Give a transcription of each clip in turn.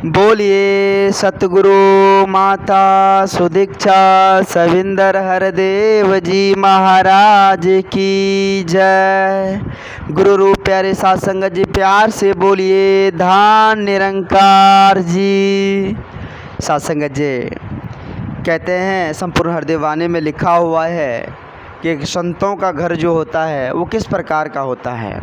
बोलिए सतगुरु माता सुदीक्षा सविंदर हरदेव जी महाराज की जय। गुरु रूप प्यारे साध संगत जी प्यार से बोलिए धान निरंकार जी। साध संगत जी कहते हैं संपूर्ण हरदेव वाणी में लिखा हुआ है कि संतों का घर जो होता है वो किस प्रकार का होता है।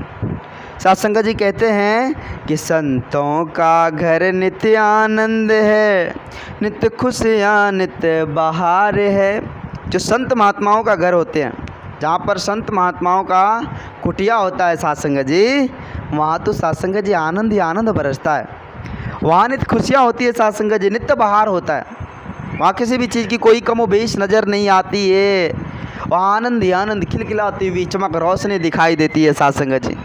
साध संगत जी कहते हैं कि संतों का घर नित्य आनंद है, नित्य खुशियाँ नित्य बहार है। जो संत महात्माओं का घर होते हैं, जहाँ पर संत महात्माओं का कुटिया होता है साध संगत जी, वहाँ तो साध संगत जी आनंद ही आनंद बरसता है। वहाँ नित्य खुशियाँ होती है साध संगत जी, नित्य बहार होता है। वहाँ किसी भी चीज़ की कोई कमोबेश नज़र नहीं आती है। वहाँ आनंद ही आनंद खिलखिलाती हुई चमक रोशनी दिखाई देती है साध संगत जी।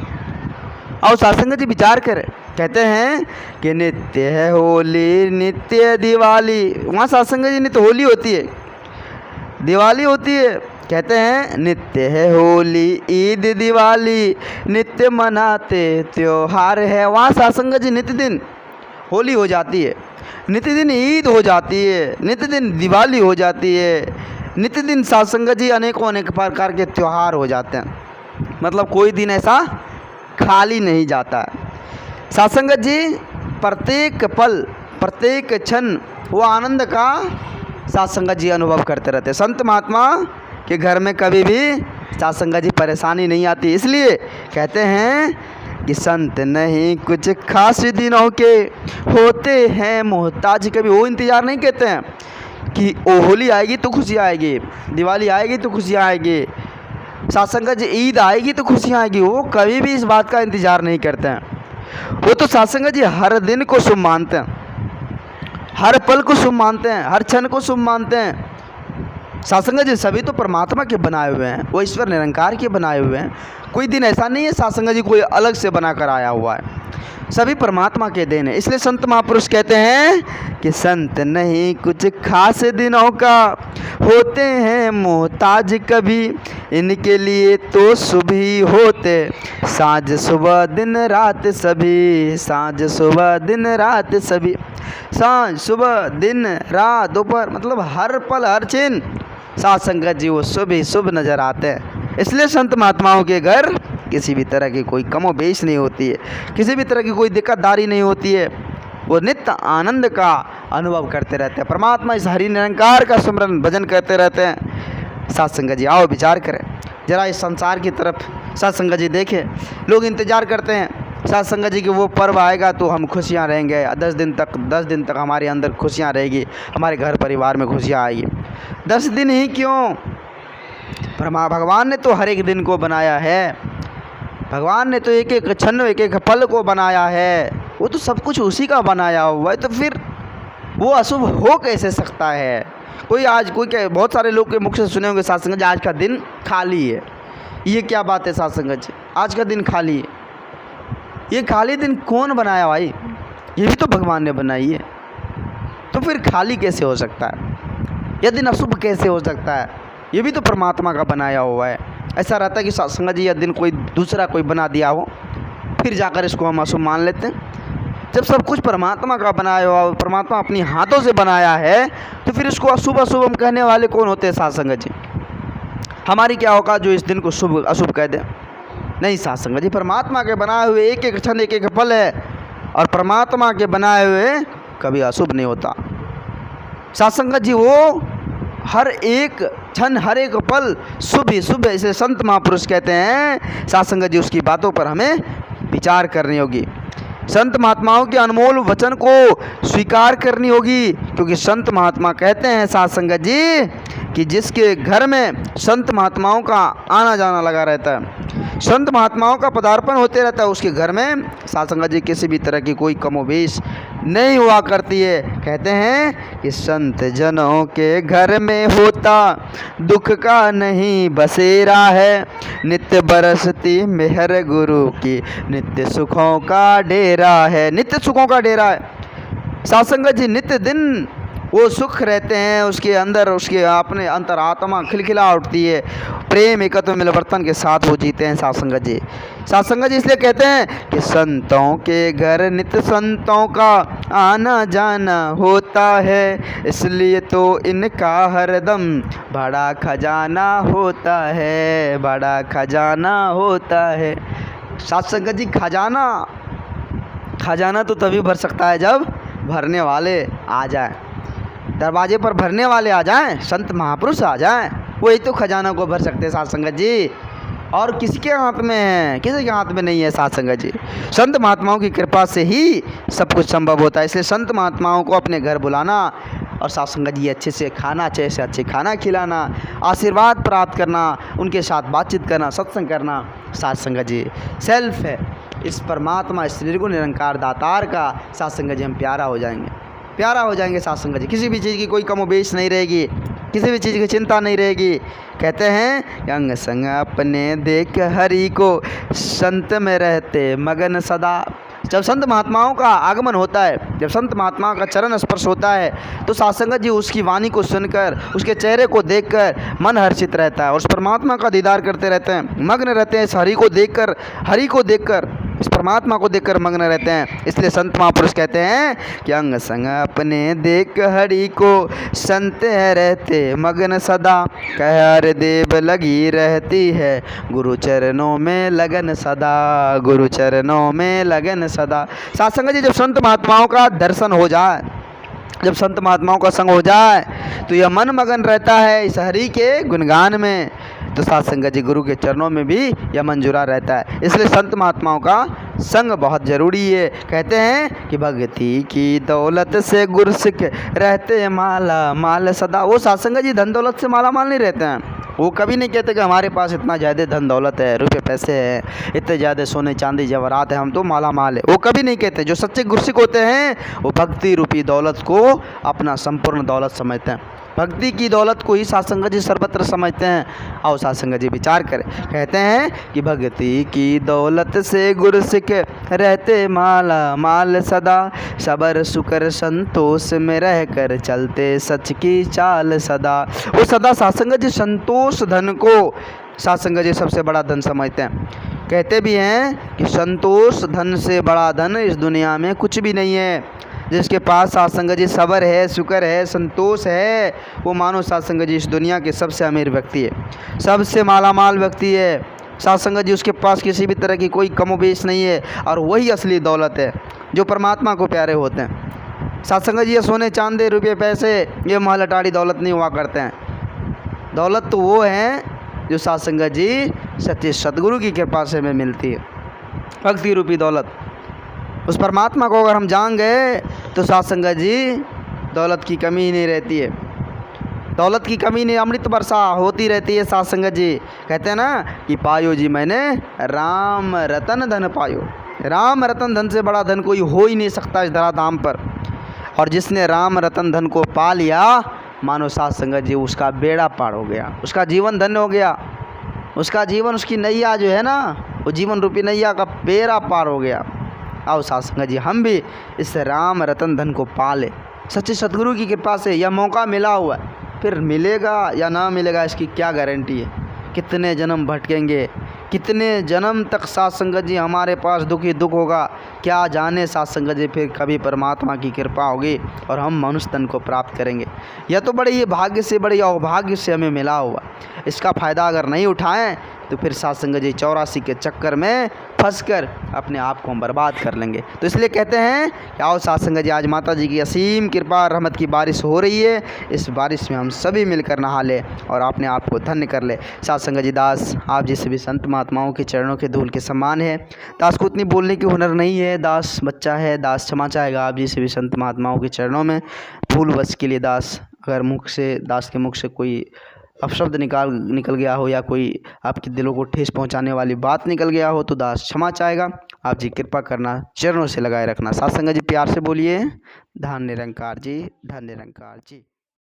और साध संगत जी विचार करें, कहते हैं कि नित्य है होली नित्य दिवाली। वहाँ साध संगत जी नित्य होली होती है, दिवाली होती है। कहते हैं नित्य है होली ईद दिवाली, नित्य मनाते त्योहार है। वहाँ साध संगत जी नित्य दिन होली हो जाती है, नित्य दिन ईद हो जाती है, नित्य दिन दिवाली हो जाती है, नित्य दिन साध संगत जी अनेकों अनेक प्रकार के त्यौहार हो जाते हैं। मतलब कोई दिन ऐसा खाली नहीं जाता है। साध संगत जी प्रत्येक पल प्रत्येक क्षण वो आनंद का साध संगत जी अनुभव करते रहते हैं। संत महात्मा के घर में कभी भी साध संगत जी परेशानी नहीं आती। इसलिए कहते हैं कि संत नहीं कुछ खास दिनों के होते हैं मोहताज। कभी वो इंतज़ार नहीं कहते हैं कि ओ होली आएगी तो खुशी आएगी, दिवाली आएगी तो खुशी आएगी, साध संगत जी ईद आएगी तो खुशियाँ आएगी। वो कभी भी इस बात का इंतज़ार नहीं करते हैं। वो तो साध संगत जी हर दिन को शुभ मानते हैं, हर पल को शुभ मानते हैं, हर क्षण को शुभ मानते हैं। साध संगत जी सभी तो परमात्मा के बनाए हुए हैं, वो ईश्वर निरंकार के बनाए हुए हैं। कोई दिन ऐसा नहीं है साध संगत जी कोई अलग से बना कर आया हुआ है, सभी परमात्मा के देन है। इसलिए संत महापुरुष कहते हैं कि संत नहीं कुछ खास दिनों का होते हैं मोहताज कभी, इनके लिए तो शुभ ही होते साँझ सुबह दिन रात सभी, साँझ सुबह दिन रात सभी। साँझ सुबह दिन रात दोपहर मतलब हर पल हर क्षण साध संगत जी वो शुभ ही शुभ नज़र आते हैं। इसलिए संत महात्माओं के घर किसी भी तरह की कोई कमोबेश नहीं होती है, किसी भी तरह की कोई दिक्कतदारी नहीं होती है। वो नित्य आनंद का अनुभव करते रहते हैं, परमात्मा इस हरि निरंकार का सुमरन भजन करते रहते हैं। साध संगत जी आओ विचार करें जरा इस संसार की तरफ। साध संगत जी देखें, लोग इंतज़ार करते हैं साध संगत जी कि वो पर्व आएगा तो हम खुशियाँ रहेंगे, 10 दिन तक हमारे अंदर खुशियाँ रहेगी, हमारे घर परिवार में खुशियाँ आएगी। 10 दिन ही क्यों, भगवान ने तो हर एक दिन को बनाया है, भगवान ने तो एक एक क्षण एक एक पल को बनाया है। वो तो सब कुछ उसी का बनाया हुआ है, तो फिर वो अशुभ हो कैसे सकता है। कोई आज कोई क्या, बहुत सारे लोग के मुख से सुने होंगे साध संगत जी आज का दिन खाली है। ये क्या बात है साध संगत जी, आज का दिन खाली है। ये खाली दिन कौन बनाया भाई, ये भी तो भगवान ने बनाई है, तो फिर खाली कैसे हो सकता है, यह दिन अशुभ कैसे हो सकता है, ये भी तो परमात्मा का बनाया हुआ है। ऐसा रहता है कि साध संगत जी यह दिन कोई दूसरा कोई बना दिया हो फिर जाकर इसको हम अशुभ मान लेते हैं। जब सब कुछ परमात्मा का बनाया हुआ, परमात्मा अपनी हाथों से बनाया है, तो फिर इसको अशुभ अशुभ हम कहने वाले कौन होते हैं साध संगत जी। हमारी क्या औकात जो इस दिन को शुभ अशुभ कह दें। नहीं साध संगत जी, परमात्मा के बनाए हुए एक एक क्षण एक एक पल है, और परमात्मा के बनाए हुए कभी अशुभ नहीं होता। साध संगत जी वो हर एक क्षण हर एक पल शुभ ही शुभ है। इसे संत महापुरुष कहते हैं। साध संगत जी उसकी बातों पर हमें विचार करनी होगी, संत महात्माओं के अनमोल वचन को स्वीकार करनी होगी। क्योंकि संत महात्मा कहते हैं साध संगत जी कि जिसके घर में संत महात्माओं का आना जाना लगा रहता है, संत महात्माओं का पदार्पण होते रहता है, उसके घर में साध संगत जी किसी भी तरह की कोई कमोबेश नहीं हुआ करती है। कहते हैं कि संत जनों के घर में होता दुख का नहीं बसेरा है, नित्य बरसती मेहर गुरु की नित्य सुखों का डेरा है। नित्य सुखों का डेरा है साध संगत जी, नित्य दिन वो सुख रहते हैं, उसके अंदर उसके अपने अंतरात्मा खिलखिला उठती है, प्रेम एकत्व मिलवर्तन के साथ वो जीते हैं साध संगत जी। साध संगत जी इसलिए कहते हैं कि संतों के घर नित्य संतों का आना जाना होता है, इसलिए तो इनका हरदम बड़ा खजाना होता है, बड़ा खजाना होता है। साथ संगत जी, खजाना तो तभी भर सकता है जब भरने वाले आ जाएं, दरवाजे पर भरने वाले आ जाएं, संत महापुरुष आ जाएं, वही तो खजाना को भर सकते हैं साथ संगत जी। और किसके हाथ में है? किसी के हाथ में नहीं है साथ संगत जी। संत महात्माओं की कृपा से ही सब कुछ संभव होता है। इसलिए संत महात्माओं को अपने घर बुलाना और साथ संगत जी अच्छे से खाना, अच्छे से अच्छे खाना खिलाना, आशीर्वाद प्राप्त करना, उनके साथ बातचीत करना, सत्संग करना, साथ संगत जी सेल्फ है इस परमात्मा, इस निर्गुण निरंकार दातार का साथ संगत जी हम प्यारा हो जाएंगे साथ संगत जी। किसी भी चीज़ की कोई कमोबेश नहीं रहेगी, किसी भी चीज़ की चिंता नहीं रहेगी। कहते हैं अंग संग अपने देख हरि को, संत में रहते मगन सदा। जब संत महात्माओं का आगमन होता है, जब संत महात्माओं का चरण स्पर्श होता है, तो साथ संगत जी उसकी वाणी को सुनकर, उसके चेहरे को देखकर मन हर्षित रहता है और उस परमात्मा का दीदार करते रहते हैं, मग्न रहते हैं इस हरि को देखकर, इस परमात्मा को देखकर मग्न रहते हैं। इसलिए संत महापुरुष कहते हैं कि अंग संग अपने देख हरि को, संत है रहते मग्न सदा। कह हर देव लगी रहती है, गुरु चरणों में लगन सदा, गुरु चरणों में लगन सदा। साथ संगत जी, जब संत महात्माओं का दर्शन हो जाए, जब संत महात्माओं का संग हो जाए, तो यह मन मगन रहता है इस हरि के गुणगान में। तो साथ संगत जी गुरु के चरणों में भी यह मन जुड़ा रहता है। इसलिए संत महात्माओं का संग बहुत ज़रूरी है। कहते हैं कि भक्ति की दौलत से गुरसिक रहते माला माल सदा। वो साथ संगत जी धन दौलत से माला माल नहीं रहते हैं। वो कभी नहीं कहते कि हमारे पास इतना ज़्यादा धन दौलत है, रुपये पैसे हैं, इतने ज़्यादा सोने चांदी जवाहरात है, हम तो माला माल है। वो कभी नहीं कहते। जो सच्चे गुरसिक होते हैं वो भक्ति रूपी दौलत को अपना संपूर्ण दौलत समझते हैं, भक्ति की दौलत को ही साथ संगत जी सर्वत्र समझते हैं। आओ साथ संगत जी विचार करें। कहते हैं कि भक्ति की दौलत से गुरसिक रहते माला माल सदा, सबर सुकर संतोष में रहकर चलते सच की चाल सदा। वो सदा साथ संगत जी संतोष धन को साथ संगत जी सबसे बड़ा धन समझते हैं। कहते भी हैं कि संतोष धन से बड़ा धन इस दुनिया में कुछ भी नहीं है। जिसके पास साथ संगत जी सबर है, शुक्र है, संतोष है, वो मानो साथ संगत जी इस दुनिया के सबसे अमीर व्यक्ति है, सबसे मालामाल व्यक्ति है। साथ संगत जी उसके पास किसी भी तरह की कोई कमोबेश नहीं है और वही असली दौलत है जो परमात्मा को प्यारे होते हैं। साथ संगत जी ये सोने चांदी रुपये पैसे ये महल अटारी दौलत नहीं हुआ करते हैं। दौलत तो वो है जो साथ संगत जी सच्चे सतगुरु की कृपा से हमें मिलती है, भक्ति रूपी दौलत। उस परमात्मा को अगर हम जान गए तो साथ संगत जी दौलत की कमी ही नहीं रहती है, दौलत की कमी नहीं, अमृत वर्षा होती रहती है। साथ संगत जी कहते हैं ना कि पायो जी मैंने राम रतन धन पायो। राम रतन धन से बड़ा धन कोई हो ही नहीं सकता इस धराधाम पर। और जिसने राम रतन धन को पा लिया, मानो साथ संगत जी उसका बेड़ा पार हो गया, उसका जीवन धन्य हो गया, उसका जीवन, उसकी नैया जो है ना, वो जीवन रूपी नैया का बेड़ा पार हो गया। आओ साथ संगत जी हम भी इस राम रतन धन को पाले, सच्चे सतगुरु की कृपा से यह मौका मिला हुआ है। फिर मिलेगा या ना मिलेगा इसकी क्या गारंटी है। कितने जन्म भटकेंगे, कितने जन्म तक साथ संगत जी हमारे पास दुख ही दुख होगा, क्या जाने साथ संगत जी फिर कभी परमात्मा की कृपा होगी और हम मनुष्य तन को प्राप्त करेंगे। यह तो बड़े ही भाग्य से, बड़े अभाग्य से हमें मिला हुआ। इसका फ़ायदा अगर नहीं उठाएं तो फिर साथ संगत जी 84 के चक्कर में फंसकर अपने आप को हम बर्बाद कर लेंगे। तो इसलिए कहते हैं कि आओ साथ संगत जी आज माता जी की असीम कृपा रहमत की बारिश हो रही है, इस बारिश में हम सभी मिलकर नहा लें और अपने आप को धन्य कर ले। साथ संगत जी दास आप जैसे भी संत महात्माओं के चरणों के धूल के समान है। दास को उतनी बोलने की हुनर नहीं है, दास बच्चा है, दास क्षमा चाहेगा आप जैसे भी संत महात्माओं के चरणों में। भूल बच के लिए दास अगर दास के मुख से कोई अपशब्द निकल गया हो या कोई आपके दिलों को ठेस पहुंचाने वाली बात निकल गया हो तो दास क्षमा चाहेगा। आप जी कृपा करना, चरणों से लगाए रखना। साथ संगत जी प्यार से बोलिए धन निरंकार जी, धन निरंकार जी।